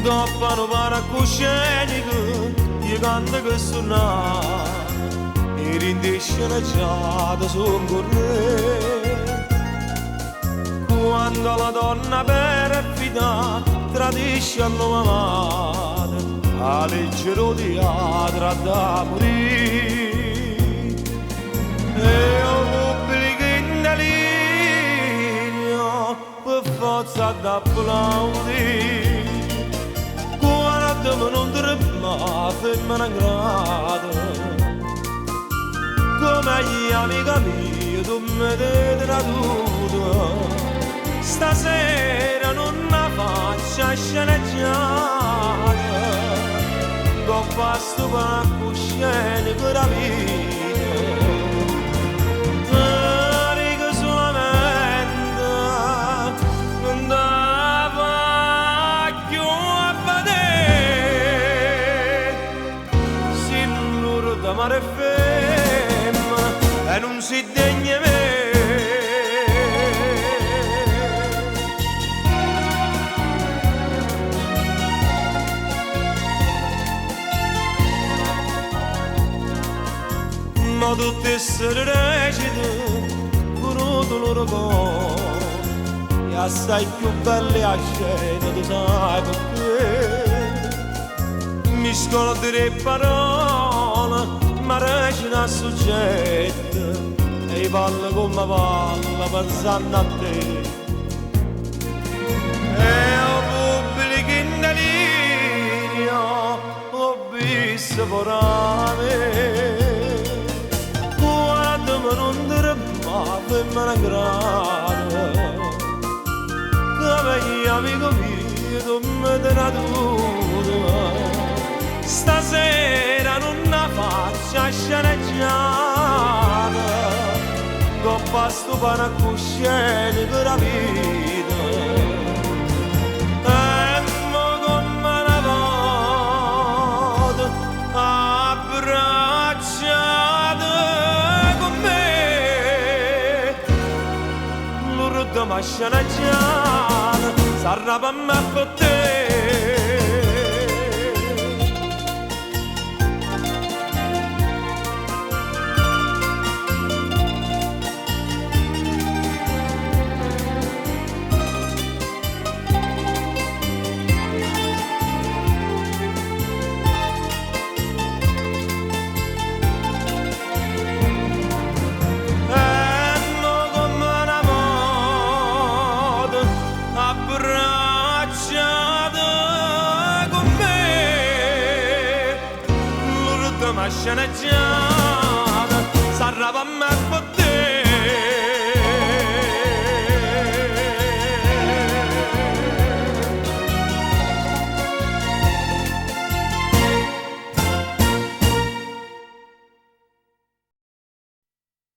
Doppano paracuscenico, gli canta che suona, e rindisceneggiata son corre. Quando la donna per fida tradisce a nuova madre, a leggero teatro da morire. E io pubblico in delirio, per forza d'applaudire. Ma non trema, femmina grado. Come gli amici miei, tu mi hai traduto. Stasera non la faccia sceneggiata. Con questo palcoscenico da vita. Rico solamente, non dava più a mare femmina e non si degna me. Ma tutte essere recite con un dolore con e assai più belle a scena tu sai perché mi scordo le parole ma recina a soggetto e palla come palla pensando a te. E ho pubblico in delirio, ho visto forame. Guardami non dire mai, femmina grande, come gli amici miei, tu mi hai traduto. Stasera non la faccia sceneggiata, con questo palcoscenico da vita. E mo come una volta abbracciata con me, l'ultima sceneggiata sarà per me con te. Sceneggiata sarà per me